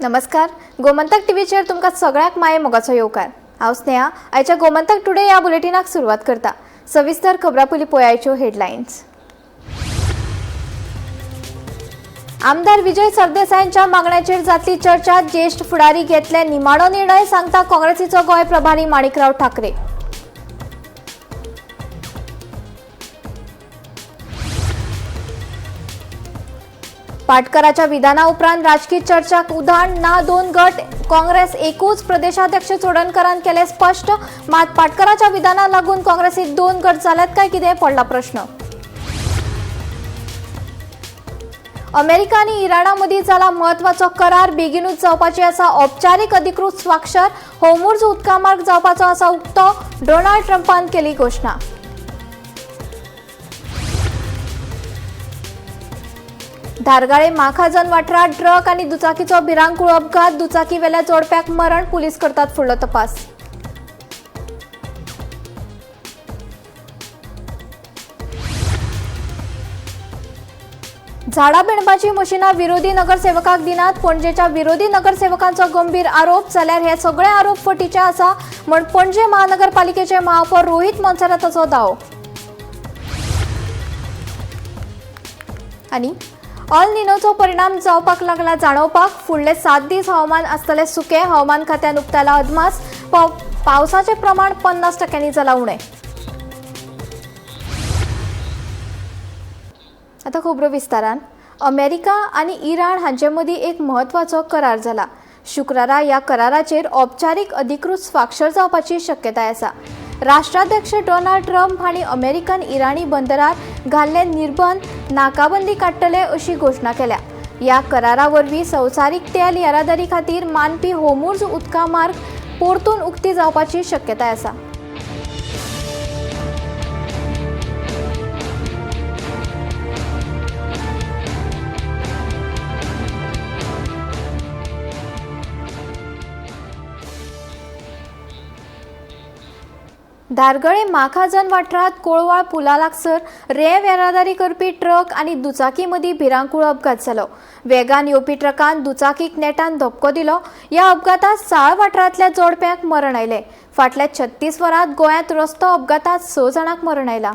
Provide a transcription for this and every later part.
नमस्कार. गोमंतक टीव्हीचेर तुमकां सगळ्याक माये मोगाचो येवकार. हांव स्नेहा. आयच्या गोमंतक टुडे ह्या बुलेटिनाक सुरवात करता. सविस्तर खबरां पयलीं पळयाच्यो हेडलायन्स. आमदार विजय सरदेसायांच्या मागण्यांचेर जातली चर्चा. ज्येष्ठ फुडारी घेतले निमाणो निर्णय, सांगता काँग्रेसीचो गोंय प्रभारी माणिकराव ठाकरे. पाटकराच्या विधाना उपरांत राजकीय चर्चाक उधाण ना. 2 गट काँग्रेस एकूच. प्रदेशाध्यक्ष चोडणकरान केले स्पष्ट. मात पाटकराच्या विधानाक लागून काँग्रेसीत 2 गट जाल्यात काय कितें पडला प्रश्न. अमेरिका आनी इराणा मदीं जाला म्हत्वाचो करार. बेगीनूच जावपाची आसा औपचारीक अधिकृत स्वाक्षर. होर्मुझ उदकामार्ग जावपाचो आसा उक्तो. डोनाल्ड ट्रम्पान केली घोशणा. धारगाळे माखाजन वाठारात ट्रक आनी दुचाकीचो भिरांकूळ अपघात. दुचाकी वेल्या जोडप्याक मरण. पुलीस करतात फुडलो तपास. झाडां बिणपाची मशिनां विरोधी नगरसेवकाक दिनात. पणजेच्या विरोधी नगरसेवकांचो गंभीर आरोप. जाल्यार हे सगळे आरोप फटीचे आसा म्हण पणजे महानगरपालिकेचे महापौर रोहित मोन्सेराताचो दावो. आनी अल निनोचो परिणाम जावपाक लागला जाणवपाक. फुडले 7 दीस हवामान आसतले सुके. हवामान खात्यान उक्तायला अदमास. पावसाचे प्रमाण 50% जाला उणें. आता खबरो विस्तारान. अमेरिका आनी इराण हांचे मदीं एक म्हत्वाचो करार जाला. शुक्रारा ह्या कराराचेर औपचारीक अधिकृत स्वाक्षर जावपाची शक्यताय आसा. राष्ट्राध्यक्ष डोनाल्ड ट्रम्प हांणी अमेरिकन इराणी बंदरार घाल्ले निर्बंध नाकाबंदी काडटले अशी घोशणा केल्या. ह्या करारा वरवीं संवसारीक तेल येरादारी खातीर मानपी होर्मुझ उदकामार्ग परतून उक्ती जावपाची शक्यताय आसा. धारगळे माखाजन वाठारात कोळवाळ पुला लागसर रेंव येरादारी करपी ट्रक आनी दुचाकी मदीं भिरांकूळ अपघात जालो. वेगान येवपी ट्रकान दुचाकीक नेटान धपको दिलो. ह्या अपघातांत साळ वाठारांतल्या जोडप्यांक मरण आयलें. फाटल्या 36 वरांत गोंयांत रस्तो अपघातांत 6 जाणांक मरण आयलां.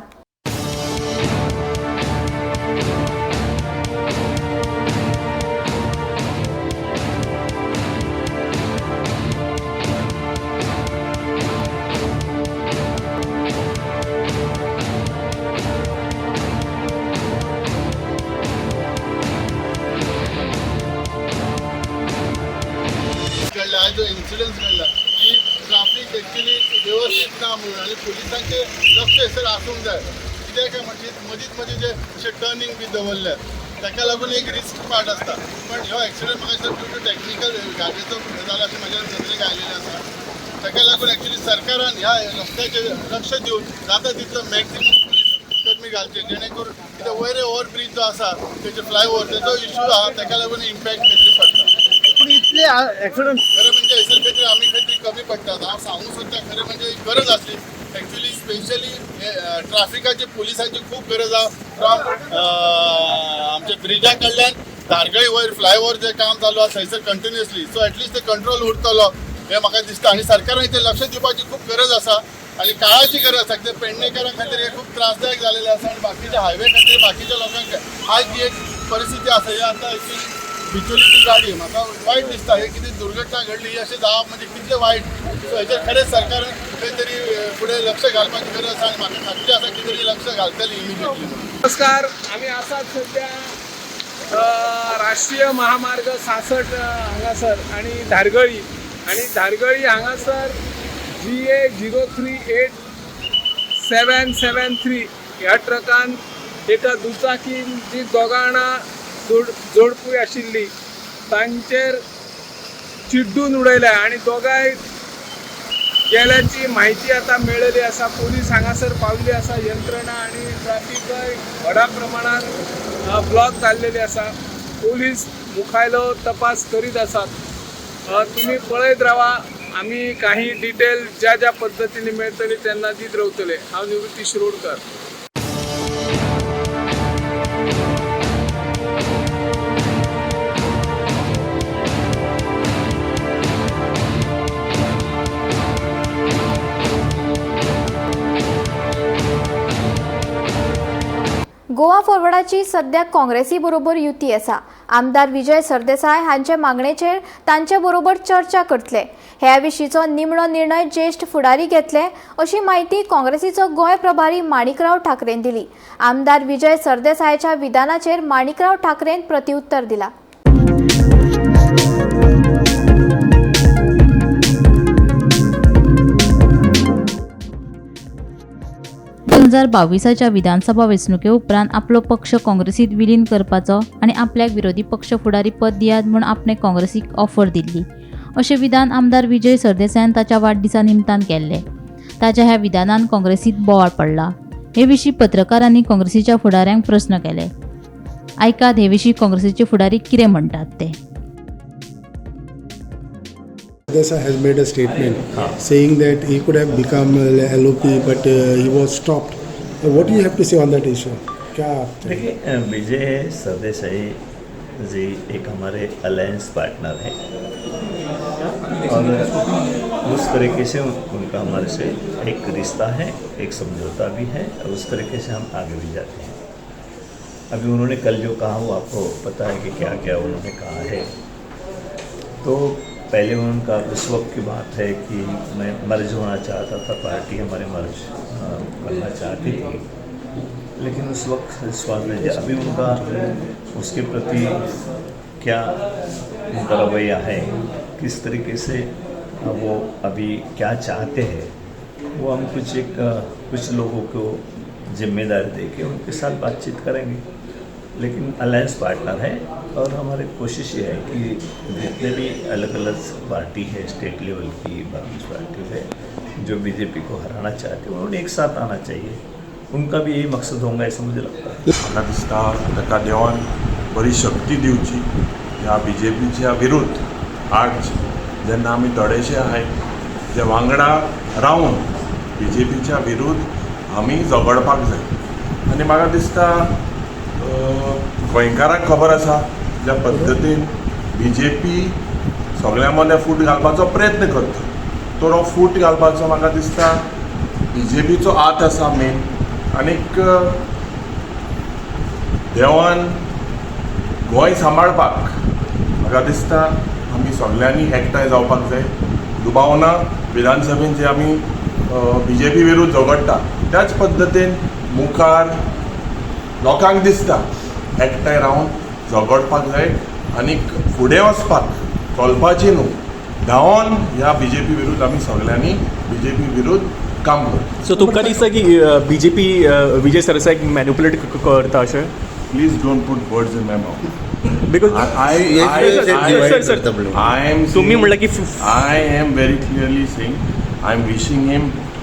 जो इन्सिडन्स घडला की ट्राफिक एक्च्युली व्यवस्थित ना म्हणून आणि पोलिसांचे लक्ष हेसर आसूंक जाय. कित्याक काय म्हणजे मदींच जे अशे टर्निंग बी दवरल्यात ताका लागून एक रिस्क पार्ट आसता. पण ह्यो एक्सिडंट म्हाका दिसता ड्यू टू टॅक्निकल गाडयेचो जाला अशें म्हाज्या नदरेक आयलेलें आसा. ताका लागून एक्च्युली सरकारान ह्या रस्त्याचेर लक्ष दिवन जाता तितलो मॅक्झिमम पुलीस कर्मी घालचे जेणे करून कित्याक वयर ओवर ब्रीज जो आसा तेजे फ्लायओवर तेजो इश्यू आहा ताका लागून इम्पॅक्ट मेळची पडटा. पण इतले ॲक्सिडंट खरें म्हणजे हैसर खंय आमी खंय तरी कमी पडटात. हांव सांगूंक सोदता खरें म्हणजे एक गरज आसली एक्च्युली स्पेशली ट्राफिकाची पुलिसांची खूब गरज आहा. फ्रॉम आमच्या ब्रिजा कडल्यान धारगळे वयर फ्लायओवर जे काम चालू आसा थंयसर कंटिन्युअसली सो एटलिस्ट ते कंट्रोल उरतलो हें म्हाका दिसता. आनी सरकारान इथे लक्ष दिवपाची खूब गरज आसा आनी काळाची गरज आसा. कित्याक पेडणेकरां खातीर हे खूब त्रासदायक जालेलें आसा आनी बाकीच्या हायवे खातीर बाकीच्या लोकांक आज जी एक परिस्थिती आसा ही आतां एक्च्युली बिचोलीची गाडी म्हाका वायट दिसता. हे कितें दुर्घटना घडली ही अशें जावप म्हणजे कितलें वायट. सो हेचेर खरेंच सरकारान खंय तरी फुडें लक्ष घालपाची गरज आसा आनी म्हाका खात्री आसा की तरी लक्ष घालतली इमिजिएटली. नमस्कार. आम्ही आसात सध्या राष्ट्रीय महामार्ग 66 हांगासर आणि धारगळी हांगासर GA 038773 ह्या ट्रकान एका दुचाकीन जी दोगां जाणां जोडपी आशिल्ली तांचेर चिड्डून उडयल्या आणि दोगांय गेल्याची माहिती आता मेळिल्ली आसा. पोलीस हांगासर पाविल्ली आसा. यंत्रणा आणि ट्रॅफिकय व्हडा प्रमाणात ब्लॉक जाल्लेली आसा. पोलीस मुखायलो तपास करीत आसात. तुम्ही पळयत रावा. आम्ही काही डिटेल ज्या ज्या पद्धतीने मेळटली त्यांना दीत रावतले. हांव निवृत्ती शिरोडकर. गोवा फॉरवर्डाची सध्या काँग्रेसी बरोबर युती आसा. आमदार विजय सरदेसाय हांचे मागणेचेर तांचे बरोबर चर्चा करतले. ह्या विशींचो निमणो निर्णय ज्येष्ठ फुडारी घेतले अशी माहिती काँग्रेसीचो गोंय प्रभारी माणिकराव ठाकरेन दिली. आमदार विजय सरदेसायच्या विधानाचेर माणिकराव ठाकरेन प्रत्युत्तर दिला. 2022च्या विधानसभा वेंचणुके उपरांत आपलो पक्ष काँग्रेसीत विलीन करपाचो आनी आपल्याक विरोधी पक्ष फुडारी पद दियात म्हूण आपणे काँग्रेसीक ऑफर दिल्ली अशें विधान आमदार विजय सरदेसायान ताच्या वाडदिसा निमतान केल्लें. ताच्या ह्या विधानान काँग्रेसीत बोवाळ पडला. हे विशीं पत्रकारांनी काँग्रेसीच्या फुडाऱ्यांक प्रस्न केले. आयकात हे विशीं काँग्रेसीचे फुडारी कितें म्हणटात ते. Sardesai has made a statement saying that he could have become LOP but he was stopped. What do you have to say on that issue? क्या देखिए विजय सरदेसाई जी एक हमारे अलायंस पार्टनर हैं और उस तरीके से उनका हमारे से एक रिश्ता है, एक समझौता भी है और उस तरीके से हम आगे भी जाते हैं. अभी उन्होंने कल जो कहा वो आपको पता है कि क्या क्या उन्होंने कहा है. तो पहले उनका उस वक्त की बात है कि मैं मर्ज होना चाहता था, पार्टी हमारे मर्ज करना चाहती थी, लेकिन उस वक्त स्वाद नहीं. अभी उनका उसके प्रति क्या उनका रवैया है, किस तरीके से वो अभी क्या चाहते हैं, वो हम कुछ लोगों को जिम्मेदारी दे के उनके साथ बातचीत करेंगे. लेकिन अलायंस पार्टनर है और हमारी कोशिश ये है कि जितने भी अलग अलग पार्टी है, स्टेट लेवल की बाकी पार्टी है जो बीजेपी को हराना चाहते हैं, उन्होंने एक साथ आना चाहिए. उनका भी यही मकसद होगा ऐसा मुझे लगता है. म्हाका दिसता ताका देवान बरी शक्ती दिवची ह्या बीजेपीच्या विरुद्ध. आज जेन्ना आमी थोडेशे आहात जे वांगडा रावन बीजेपीच्या विरुद्ध आमी झगडपाक जाय. आनी म्हाका दिसता गोंयकारांक खबर आसा ज्या पद्दतीन बीजेपी सगळ्या मदें फूट घालपाचो प्रयत्न करता, तो फूट घालपाचो म्हाका दिसता बीजेपीचो हात आसा मेन. आनीक देवान गोंय सांबाळपाक म्हाका दिसता आमी सगळ्यांनी एकठांय जावपाक जाय. दुबावना विधानसभेन जे आमी बीजेपी विरुद्ध झगडटा त्याच पद्दतीन मुखार लोकांक दिसता एकठांय रावन झगडपाक जाय आनीक फुडें वचपाक चलपाची न्हू. धांवन ह्या बीजेपी विरुद्ध आमी सगळ्यांनी बीजेपी विरुद्ध काम करता. सो तुमकां दिसता की बीजेपी विजय सरदेसायक मॅन्युपुलेट करता अशें? Please don't put words in my mouth. Because तुम्ही म्हणलं की I am very clearly saying I am wishing him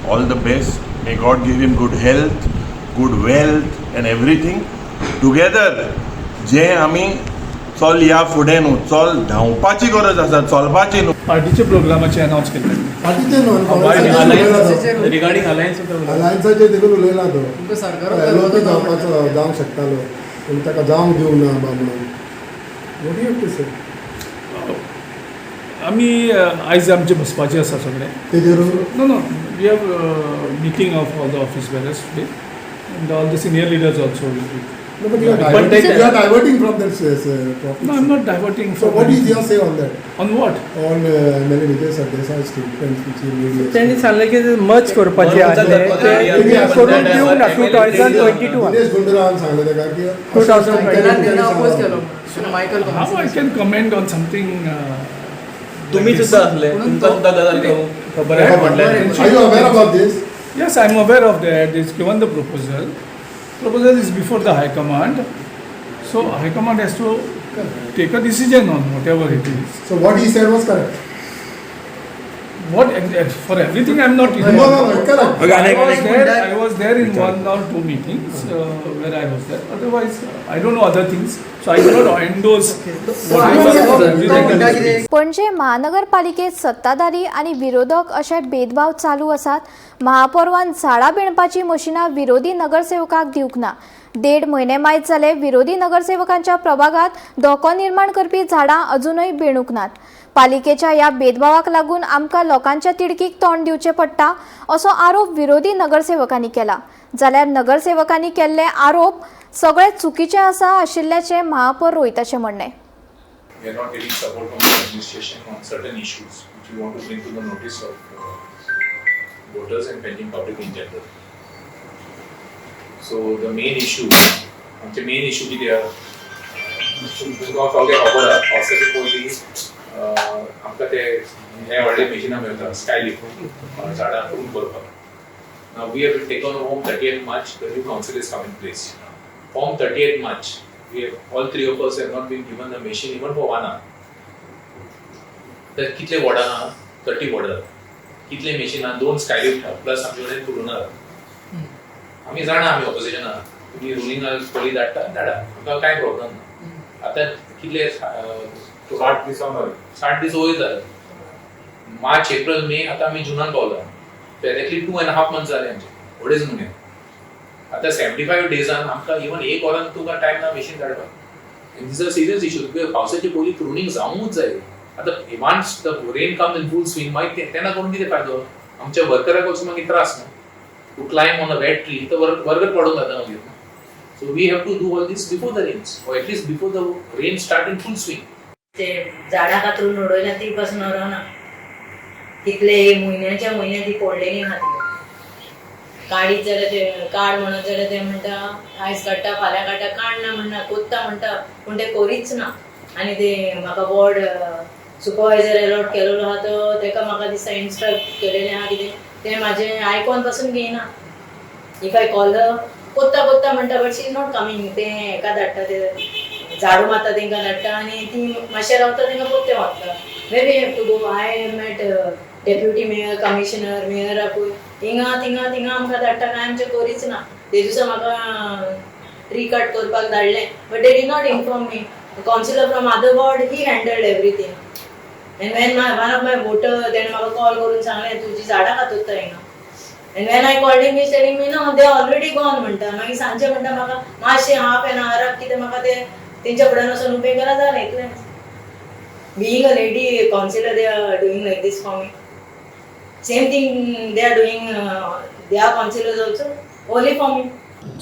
all the best. May God give him good health, good wealth and everything. Together जे आमी चल या फुडें न्हू, चल धांवपाची गरज आसा, चलपाची न्हू. पार्टीचे प्रोग्रामाचे अनाउन्स केले. पार्टीचे रिगार्डिंग अलायन्स अलायन्साचे देखून उलयला तो LOP जावपाचो जावंक शकतालो पूण ताका जावंक दिवंक ना बा म्हणून. What do you have to say? आमी आयज आमचे बसपाचे आसा सगळे. तेजेर no we have meeting of all the office bearers today and all the senior leaders also will be. No, but you are diverting from that topic. No, I'm not diverting So from what is your say on that? On what? On MLA Vijay Sardesai statement which he made. त्यांनी सांगलें की merge करपाचें आसलें ते करून दिवंक ना 2022 दिनेश गुंडूरावान सांगलें ताका की 2022 How I can comment on something तुम्ही सुद्धा असले, तुमका सुद्धा गजाल खबर आहे म्हटल्यार. Are you aware about this? Yes, I'm aware of that. It's given the proposal. Proposal is before the High Command. So High Command has to take a decision on whatever it is. So what he said was correct. What for everything I'm not No, correct. I was there in 1 or 2 meetings where I was there. Otherwise, I don't know other things. So I cannot endorse whatever. पणजे महानगरपालिकेत सत्ताधारी आणि विरोधक अशे भेदभाव चालू आसात. महापौरवान झाडां बिणपाची मशिनां विरोधी नगरसेवकाक दिवंक ना. 1.5 म्हयने मायज जाले विरोधी नगरसेवकांच्या प्रभागात धोको निर्माण करपी झाडां अजूनय बेणूक नात. पालिकेच्या या भेदभावाक लागून आमकां लोकांच्या तिडकीक तोंड दिवचें पडटा असो आरोप विरोधी नगरसेवकांनी केला. जाल्यार नगरसेवकांनी केल्ले आरोप सगळे चुकीचे आशिल्ल्याचे महापौर रोहिताचे म्हणणे. We are not getting support from the administration on certain issues which we want to bring to the notice of voters and pending public in general. So the main issue किती आहे? तुमकां कळ्ळें खबर आहा पावसाची पयलीं आमकां ते हे व्हडले मशिनां मेळटा स्कायलिफ्ट झाडां प्रूव करपाक. Now we have taken home 38th March, the new council is coming in place. From 38th March, we have, all three of us have not been given the machine even for 1 hour. तर कितले वॉर्डां आहा? 30 वॉर्डां. कितले machine आहा? 2 स्कायलिफ्ट आहा plus आमचे कडेन कुडून आहा. आमी जाणा आमी ऑपोजिशन आहा. तुम्ही रुलिंगाक पयलीं धाडटा आमकां कांय प्रॉब्लेम ना. आतां कितले 60 दीस वयर मार्च एप्रिल मे आतां आमी जुनान पावला. डायरेक्टली 2.5 months जाले आमचे अडेच म्हयने. आता 75 डेजान आमकां इवन 1 वरान तुका टायम ना मशीन धाडपाक. This a serious issue. पावसाची पयलीं प्रुनिंग जावूंच जाय. आता once the rain comes in full swing मागीर तेन्ना करून कितें फायदो? आमच्या वर्कराक वचून मागीर त्रास न्हू. To climb on a wet tree तर वर्कर पडून जाता मागीर. So we have to do all this before the rains or at least before the rain start in full swing. ते झाडां कातरून उडयल्या ती पासून ना. तितले म्हयन्याच्या म्हयने ती पडलेली ना. काडीत जाल्यार ते काड म्हणत जाल्यार ते म्हणटा आयज काडटा फाल्यां काडटा काडना म्हणना कोत्ता म्हणटा पूण ते करीच ना. आनी ते म्हाका वॉर्ड सुपरवायझर अलॉट केलेलो आहा तो तेका म्हाका दिसता इन्स्ट्रक्ट केलेलें आहा कितें ते म्हाजें आयकोन पासून घेयना. इफ आय कॉल कोत्ता म्हणटा but she is not coming. ते हेका धाडटा ते झाडू मारता तांकां धाडटा आनी ती मातशें रावता तांकां पोत्ते मारता. Maybe have to go. I met deputy mayor commissioner मेयराकूय थिंगा आमकां धाडटा कांय आमचें करीच ना. ते दिसा म्हाका ट्री कट करपाक धाडलें but they did not inform me. Councillor from other ward he handled everything. And when one of my voter तेणें म्हाका कॉल करून सांगलें तुजी झाडां कातोत्ता हिंगा. And when I called him is telling me no they already gone म्हणटा. मागीर सांजचे म्हणटा म्हाका मातशें हाफ एन आवराक कितें म्हाका ते तेंच्या फुड्यान वचून उबें करा जालें इतलेंच. Being a lady councillor, they are doing like this for me. Same thing they are doing. They are councillors also, only for me.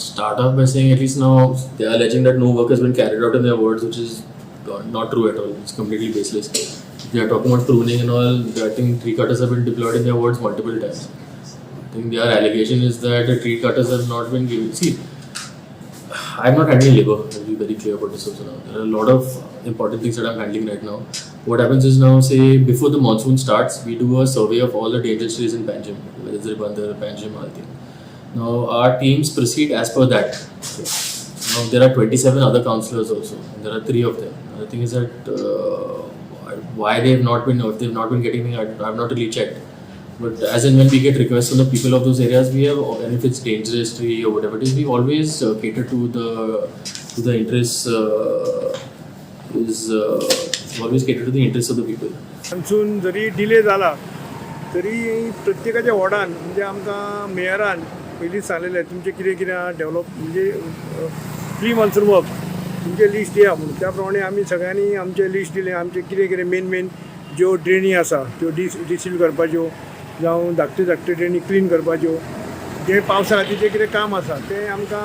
Start off by saying at least now they are alleging that no work has been carried out in their wards, which is not true at all. It's completely baseless. They are talking about pruning and all. I think tree cutters have been deployed in their wards multiple times. I think their allegation is that the tree cutters have not been given. See, I'm not handling labor. I'll be very clear about this also now. There are a lot of important things that I'm handling right now. What happens is now, say, before the monsoon starts, we do a survey of all the dangerous trees in Panjim, whether it's Ribandar, Panjim, all things. Now, our teams proceed as per that. Okay. Now, there are 27 other councillors also. There are 3 of them. The thing is that why they've not been, if they've not been getting me, I've not really checked. But as and when we get requests from the people of those areas, we have, and if it's dangerous tree or whatever it is, we always cater to the interests. Always cater to the interests of the people. Monsoon जरी delay जाला तरी प्रत्येकाच्या वॉर्डान म्हणजे आमकां मेयरान पयलींच सांगलेलें तुमचें कितें कितें डेवलप म्हणजे प्री मान्सून वर्क तुमचें लिस्ट दिया म्हणून. त्या प्रमाणे आमी सगळ्यांनी आमचें लिस्ट दिलें. आमचें कितें कितें मेन ज्यो ड्रेनी आसा त्यो रिसीव करपाच्यो जावं धाकट्यो ड्रेनी क्लीन करपाच्यो. जे पावसा खातीर जें कितें काम आसा तें आमकां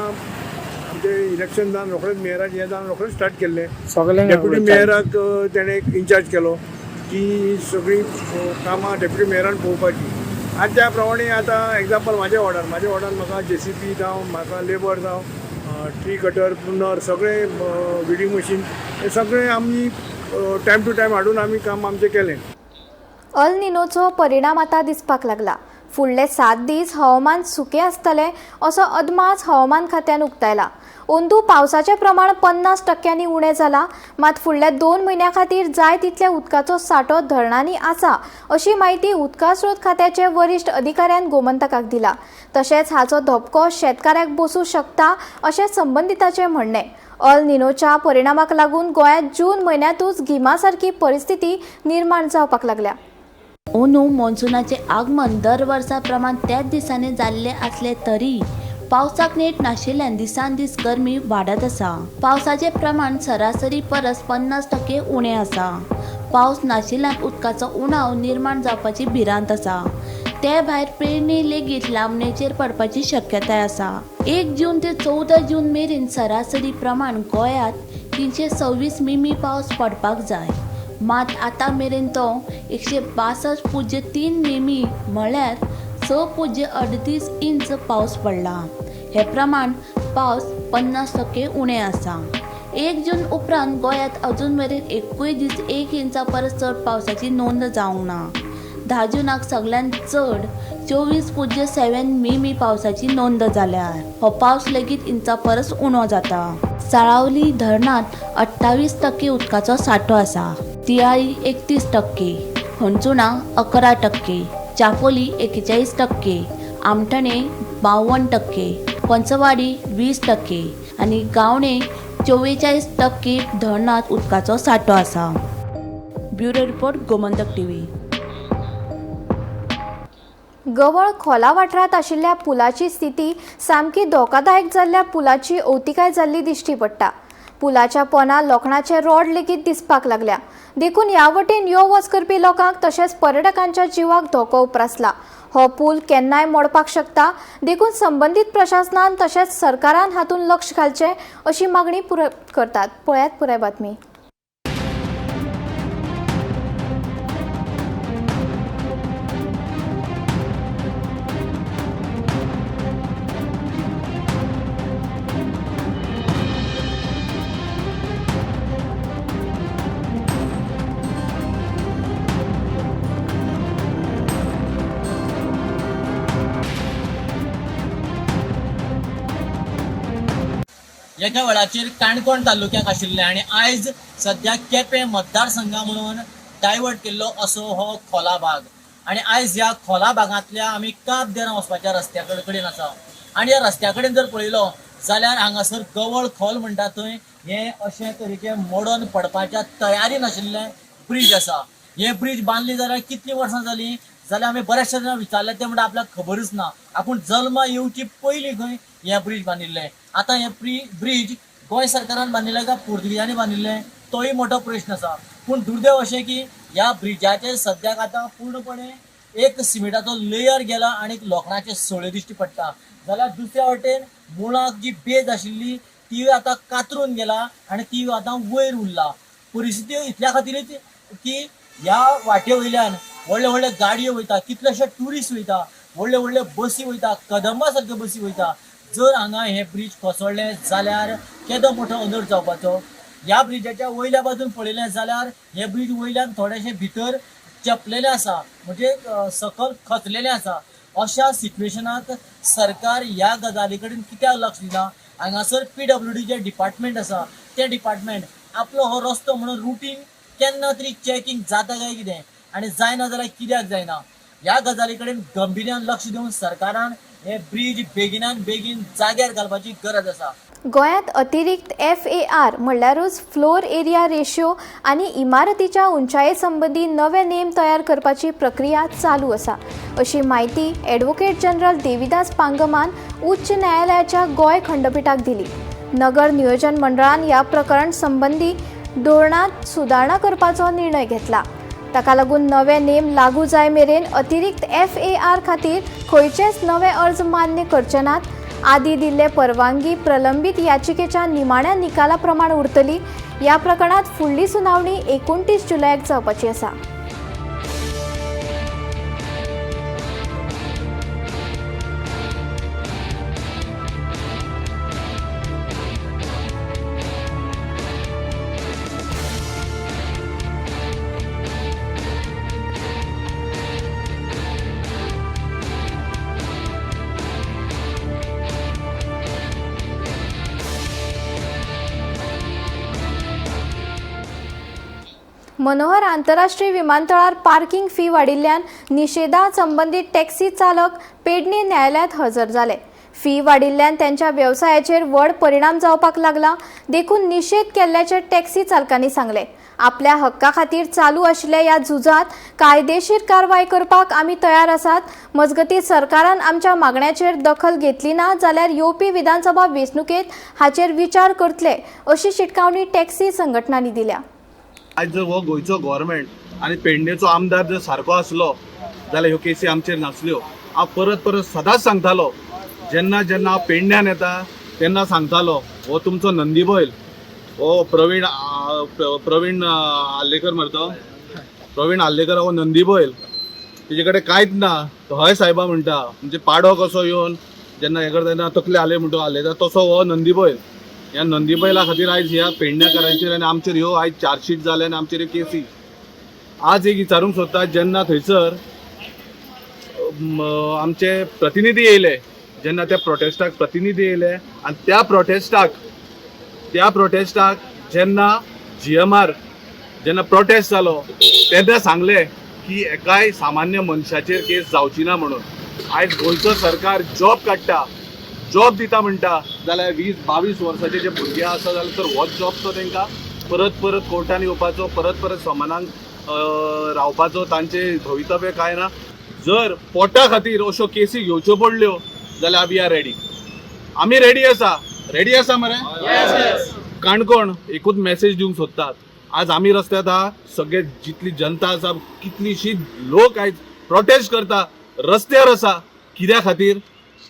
आमचें इलेक्शन जावन रोखडेंच मेयराचें हें जावन रोखडेंच स्टार्ट केल्लें. डेप्युटी मेयराक तेणें एक इंचार्ज केलो की सगळीं कामां डेप्युटी मेयरान पळोवपाची. आनी त्या प्रमाणे आतां एग्जाम्पल म्हाज्या वॉर्डान म्हाका JCB जावं म्हाका लेबर जावं ट्री कटर प्रुनर सगळें विडिंग मशीन हें सगळें आमी टायम टू टायम हाडून आमी काम आमचें केलें. अल निनोचो परिणाम आतां दिसपाक लागला. फुडले 7 दीस हवामान सुकें आसतलें असो अदमास हवामान खात्यान उक्तायला. अंदू पावसाचें प्रमाण 50% उणें जाला. मात फुडल्या 2 म्हयन्यां खातीर जाय तितल्या उदकाचो सांठो धरणांनी आसा अशी माहिती उदका स्रोत खात्याचे वरिश्ठ अधिकाऱ्यान गोमंतकाक दिला. तशेंच हाचो धपको शेतकाऱ्याक बसूं शकता अशें संबंधिताचें म्हणणें. अल निनोच्या परिणामाक लागून गोंयांत जून म्हयन्यांतूच गिमा सारकी परिस्थिती निर्माण जावपाक लागल्या. अंदू मॉन्सूनाचें आगमन दर वर्सा प्रमाण त्याच दिसांनी जाल्लें आसलें तरी पावसाक नेट नाशिल्ल्यान दिसान दीस गरमी वाडत आसा. पावसाचे प्रमाण सरासरी परस 50% उणें आसा. पावस नाशिल्ल्यान उदकाचो उणाव निर्माण जावपाची भिरांत आसा. ते भायर पेरणी लेगीत लांबणेचेर पडपाची शक्यताय आसा. 1 जून ते 14 जून मेरेन सरासरी प्रमाण गोंयांत 326 मिमी पावस पडपाक जाय. मात आतां मेरेन तो 162.3 मिमी म्हळ्यार 6.38 इंच पावस पडला. हे प्रमाण पावस 50% उणें आसा. 1 जून उपरांत गोंयांत अजून मेरेन एकूय दीस 1 इंचा परस चड पावसाची नोंद जावंक ना. 10 जूनाक सगळ्यांत चड 24.7 मिमी पावसाची नोंद जाल्यार हो पावस लेगीत इंचा परस उणो जाता. साळावली धरणांत 28% उदकाचो सांठो आसा. तियाळी 31%, हंचुणा 11%, चापोली 41%, आमठणे 52%, पंचवाडी 20% आनी गावणे 44% धरणांत उदकाचो सांठो आसा. Bureau report, Gomantak TV. गवळ खोला वाठारांत आशिल्ल्या पुलाची स्थिती सामकी धोकादायक जाल्ल्या पुलाची अवतिकाय जाल्ली दिश्टी पडटा. पुलाच्या पोंदा लोखणाचे रॉड लेगीत दिसपाक लागल्या. देखून ह्या वटेन यो वच करपी लोकांक तशेंच पर्यटकांच्या जिवाक धोको उप्रासला. हो पूल केन्नाय मोडपाक शकता. देखून संबंदीत प्रशासनान तशेंच सरकारान हातूंत लक्ष घालचें अशी मागणी करतात. पळयात पुराय बातमी. एका वेळाचेर काणकोण तालुक्याक आशिल्ले आनी आयज सध्या केपें मतदारसंघा म्हणून डायवर्ट केल्लो असो हो खोला भाग. आनी आयज ह्या खोला भागांतल्या आमी काब देरां वचपाच्या रस्त्या कडेन आसा. आनी ह्या रस्त्या कडेन जर पळयलो जाल्यार हांगासर गवळ खोल म्हणटा थंय हे अशे तरेचे मोडून पडपाच्या तयारीन आशिल्ले ब्रीज आसा. हे ब्रीज बांदली जाल्यार कितलीं वर्सां जालीं जाल्यार आमी बऱ्याचशा जाणां विचारलें ते म्हणटा आपल्याक खबरच ना. आपूण जल्मा येवची पयलीं खंय हे ब्रीज बांदिल्ले. आतां हे ब्रीज गोंय सरकारान बांदिल्ले काय पोर्तुगीजांनी बांदिल्ले तोय मोठो प्रश्न आसा. पूण दुर्दैव अशें की ह्या ब्रिजाचेर सद्याक आतां पूर्णपणे एक सिमेंटाचो लेयर गेला आनी लोखणाचे सळे दिश्टी पडटा. जाल्यार दुसऱ्या वटेन मुळाक जी बेज आशिल्ली ती आतां कातरून गेला आनी ती आतां वयर उरला. परिस्थिती इतल्या खातीरच की ह्या वाटे वयल्यान व्हडले व्हडले गाडयो वयता, कितलेशे ट्युरिस्ट वयता, व्हडले व्हडले बसी वयता, कदंबा सारक्यो बसी वयता. जर हांगा हे ब्रीज कोसळ्ळें जाल्यार केदो मोठो अनर्थ जावपाचो. ह्या ब्रिजाच्या वयल्या बाजून पळयलें जाल्यार हे ब्रीज वयल्यान थोडेशे भितर चपलेले आसा, म्हणजे सकल खचलेले आसा. अशा सिच्युएशनाक सरकार ह्या गजाली कडेन कित्याक लक्ष दिना? हांगासर PWD जे डिपार्टमेंट आसा ते डिपार्टमेंट आपलो हो रस्तो म्हणून रुटीन केन्ना तरी चॅकिंग जाता काय कितें आनी जायना जाल्यार कित्याक जायना ह्या गजाली कडेन गंभीर्यान लक्ष दिवन सरकारान हे ब्रीज बेगिनान बेगीन जाग्यार घालपाची गरज आसा. गोंयांत अतिरिक्त FAR म्हणल्यारूच फ्लोर एरिया रेशियो आनी इमारतीच्या उंचाये संबंधी नवे नेम तयार करपाची प्रक्रिया चालू आसा अशी माहिती ॲडव्होकेट जनरल देविदास पांगमान उच्च न्यायालयाच्या गोंय खंडपीठाक दिली. नगर नियोजन मंडळान ह्या प्रकरण संबंधी धोरणात सुदारणा करपाचो निर्णय घेतला. ताका लागून नवे नेम लागू जाय मेरेन अतिरिक्त FAR खातीर खंयचेच नवे अर्ज मान्य करचे नात. आदी दिल्ले परवानगी प्रलंबीत याचिकेच्या निमाण्या निकाला प्रमाण उरतली. ह्या प्रकरणात फुडली सुनावणी 29 जुलयाक जावपाची आसा. मनोहर आंतरराष्ट्रीय विमानतळार पार्किंग फी वाडिल्ल्यान निशेधा संबंधित टॅक्सी चालक पेडणे न्यायालयात हजर जाले. फी वाडिल्ल्यान त्यांच्या व्यवसायाचेर व्हड परिणाम जावपाक लागला. देखून निषेध केल्ल्याचे टॅक्सी चालकांनी सांगले. आपल्या हक्का खातीर चालू आशिल्ल्या ह्या झुजात कायदेशीर कारवाय करपाक आमी तयार आसात. मजगतीं सरकारान आमच्या मागण्यांचेर दखल घेतली ना जाल्यार येवपी विधानसभा वेंचणुकेत हाचेर विचार करतले अशी शिटकावणी टॅक्सी संघटनांनी दिल्या. आज जर हो गोंयचो गव्हर्मेंट आनी पेडणेचो आमदार जर सारको आसलो जाल्यार ह्यो केसी आमचेर नासल्यो. हांव परत परत सदांच सांगतालो, जेन्ना जेन्ना हांव पेडण्यान येता तेन्ना सांगतालो हो तुमचो नंदी बैल, हो प्रवीण आल्लेकर मरतो, प्रवीण आल्लेकर हो नंदी बैल, तेजे कडेन कांयच ना. तो हय सायबा म्हणटा, म्हणजे पाडो कसो येवन जेन्ना हे करता तेन्ना तकले आले म्हणटो आल्लेता, तसो हो नंदी बैल. ह्या नंदी बैला खातीर आयज ह्या पेडण्याकारांचेर आनी आमचेर ह्यो आयज चार्जशीट जाले आनी आमचेर केसी. आज एक विचारूंक सोदता, जेन्ना थंयसर आमचे प्रतिनिधी येयले, जेन्ना त्या प्रोटेस्टाक प्रतिनिधी येयले आनी त्या प्रोटेस्टाक जेन्ना GMR जेन्ना प्रोटेस्ट जालो तेन्ना सांगले की एकाय सामान्य मनशाचेर केस जावची ना म्हणून. आयज गोंयचो सरकार जॉब काडटा, जॉब दिता म्हणटा, जाल्यार 20-22 वर्साचे जे भुरगे आसा जाल्यार तर होच जॉब तो तांकां परत परत कोर्टान येवपाचो, परत परत समानांक रावपाचो, तांचे भवितव्य काय ना. जर पोटा खातीर अश्यो केसी घेवच्यो पडल्यो जाल्यार आमी आर रेडी. आमी रेडी आसा मरे. काणकोण एकूच मेसेज दिवंक सोदतात. आज आमी रस्त्यार आहा, सगळे जितली जनता आसा, कितलीशीं लोक आयज प्रोटेस्ट करता, रस्त्यार आसा. कित्या खातीर?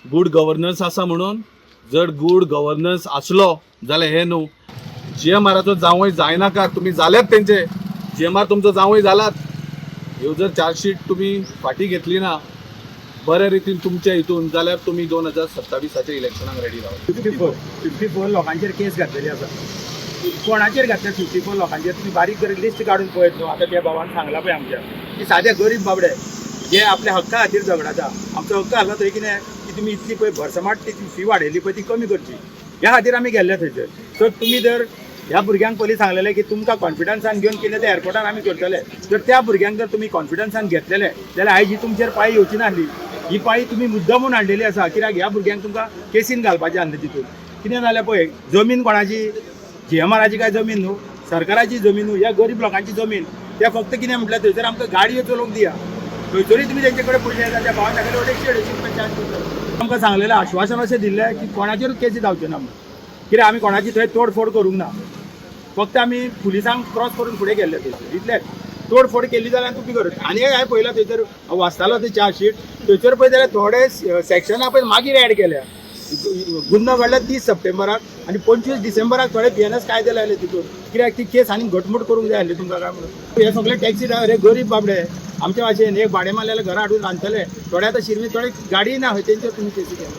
गूड गव्हर्नन्स आसा म्हणून. जर गूड गव्हर्नन्स आसलो जाल्यार हे न्हू GMRाचो जावंय जायनाका, तुमी जाल्यात तेंचे, GMR तुमचो जावंय जालात. ह्यो जर चार्जशीट तुमी फाटीं घेतली ना बऱ्या रितीन तुमच्या हितून जाल्यार तुमी 2027च्या इलेक्शनाक रेडी रावा. 54 लोकांचेर केस घातलेली आसा. कोणाचेर घातल्या 54 लोकांचेर? तुम्ही बारीक करून लिस्ट काढून पळयत न्हू. आतां त्या भावान सांगला पळय आमच्या की सादे गरीब बाबडे जे आपल्या हक्का खातीर झगडाता. आमचो हक्क आसलो थंय कितें की तुमी इतली पळय भरसमाट ती फी वाडयली पळय ती कमी करची, ह्या खातीर आमी गेल्ले थंयसर. सो तुमी जर ह्या भुरग्यांक पयलीं सांगलेलें की तुमकां कॉन्फिडन्सान घेवन कितें त्या एअरपोर्टार आमी करतले, जर त्या भुरग्यांक जर तुमी कॉन्फिडन्सान घेतलेले जाल्यार आयज ही तुमचेर पाळी येवची नासली. ही पाळी तुमी मुद्दामून हाडलेली आसा. कित्याक ह्या भुरग्यांक तुमकां केसीन घालपाचें आसलें तितून. कितें जालें पळय, जमीन कोणाची? GMRाची काय जमीन न्हू, सरकाराची जमीन न्हू, ह्या गरीब लोकांची जमीन. त्या फक्त कितें म्हटल्यार थंयसर आमकां गाडयो चलोवंक दिया. थंयसरूय तुमी तेंचे कडेन पयशे येता, त्या भावान तागेले 150 रुपया चार्ज करता. आमकां सांगलेलें आश्वासन अशें दिल्लें की कोणाचेरूच केसी जावच्यो ना म्हणून. कित्याक आमी कोणाची थंय तोडफोड करूंक ना. फक्त आमी पुलिसांक क्रॉस करून फुडें गेल्ले थंयसर, इतलेंच. तोडफोड केली जाल्यार तुमी करत. आनी एक हांवें पळयलां थंयसर वाचतालो ते चार्जशीट, थंयसर पळय जाल्यार थोडे सेक्शनां पळय मागीर एड केल्या. गुन्हो घडला 30 सप्टेंबराक आनी 25 डिसेंबराक थोडे PNS कायदे लायले तितून. कित्याक ती केस आनी घटमूट करूंक जाय आसली तुमकां काय म्हणून. हे सगळे टॅक्सी ड्रायव्हर हे गरीब बाबडे आमच्या भाशेन एक भाडे मारलेले घरा हाडून रांदतले, थोडे आतां शिरवी, थोडे गाडी ना खंय तेंचेर तुमी केसी केल्या.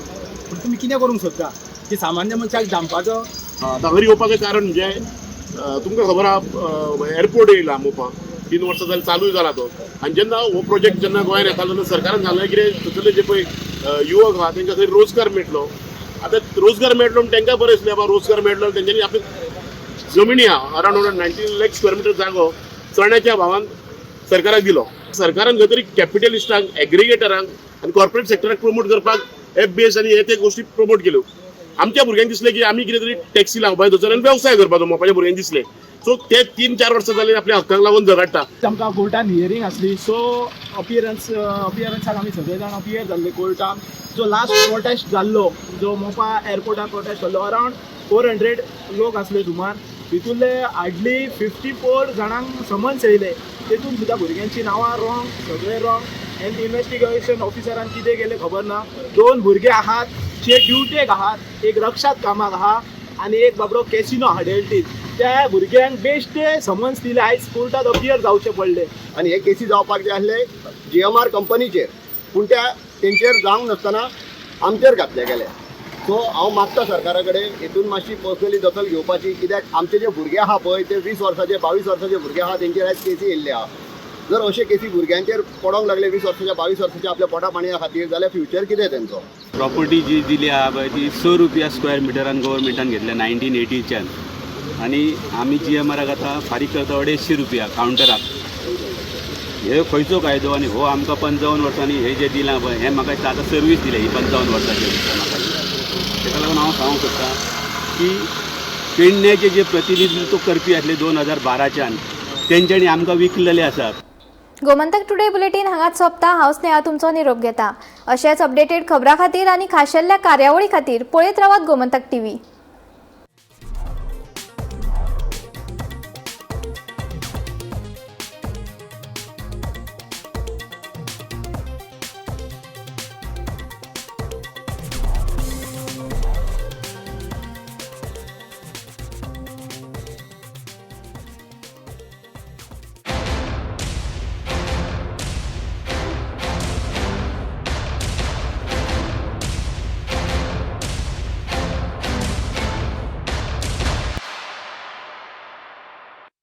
पूण तुमी कितें करूंक सोदता की सामान्य मनशाक दामपाचो? हांगा येवपाचें कारण म्हणजे तुमकां खबर आहा एअरपोर्ट येयला मोपा 3 वर्सां जाली चालूय जाला तो. आनी जेन्ना हो प्रोजेक्ट जेन्ना गोंयांत येतालो तेन्ना सरकारान सांगलें कितें थंयसरले जे पळय युवक आहा तांकां थंय रोजगार मेळटलो. आतां रोजगार मेळटलो म्हणून तांकां बरें दिसलें, बाबा रोजगार मेळटलो. तेंच्यांनी आपली जमिनी आहा अरावंड 19 लाख स्क्वेअर मिटर जागो चण्याच्या भावान सरकाराक दिलो. सरकारान खंय तरी कॅपिटलिस्टांक, एग्रिगेटरांक आनी कॉर्पोरेट सेक्टराक प्रमोट करपाक FBS आनी हे ते गोश्टी प्रमोट केल्यो. आमच्या भुरग्यांक दिसलें की आमी कितें तरी टॅक्सी लावपाक थंयसर आनी वेवसाय करपाचो मोपाच्या भुरग्यांक दिसलें. सो ते 3-4 वर्सां जाली आपल्या हक्काक लागून झगडटा. आमकां कोर्टान हियरींग आसली, सो अपियरन्साक आमी सगळे जाण अपियर जाल्ले कोर्टान. जो लास्ट प्रोटेस्ट जाल्लो, जो मोपा एअरपोर्टार प्रोटेस्ट जाल्लो, अरावंड 400 लोक आसले सुमार. तितूंतले हार्डली 54 जाणांक समन्स येयले. तेतून सुद्दां भुरग्यांची नांवां रॉंग, सगळे रॉंग. एंड इन्व्हेस्टिगेशन ऑफिसरान कितें केलें खबर ना. 2 भुरगे आहात जे ड्युटेक आहात, एक रक्षात कामाक आहा आनी एक बाबडो कॅसिनो हाडेल्टीत. त्या भुरग्यांक बेश्टे समन्स दिले, आयज कोर्टात अपियर जावचे पडले. आनी हे केसी जावपाक जाय आसले GMR कंपनीचेर, पूण तेंचेर जावंक नासतना आमचेर घातले गेले. सो हांव मागता सरकारा कडेन हेतून मातशी पर्सनली दखल घेवपाची. कित्याक आमचे जे भुरगे आहा पळय ते 20 वर्साचे 22 वर्साचे भुरगे आहा तेंचेर आयज केसी येयल्ले आहा. जर अशे केसी भुरग्यांचेर पडोंक लागले 20 वर्साच्या 22 वर्साच्या आपल्या पोटा पाणया खातीर, जाल्यार फ्युचर कितें तेंचो? प्रॉपर्टी जी दिली आहा पळय ती 100 रुपया स्क्वेअर मिटरान गव्हर्मेंटान घेतल्या 1980च्यान. आनी आमी GMRाक आतां फारीक करता 250 रुपया कावंटराक. हे खंयचो कायदो? आनी हो आमकां 55 वर्सांनी हे जे दिलां पळय हें म्हाका दिसता आतां सर्वीस दिल्या ही 55 वर्सांची म्हाका. ताका लागून हांव सांगूंक सोदतां की पेडण्याचे जे प्रतिनिधित्व करपी आसले 2012च्यान तेंच्यांनी आमकां विकलेले आसात. गोमंतक टुडे बुलेटिन हांगाच सोंपता. हांव स्नेहा तुमचो निरोप घेता. अशेंच अपडेटेड खबरां खातीर आनी खाशेल्ल्या कार्यावळी खातीर पळयत रावात गोमंतक टीव्ही.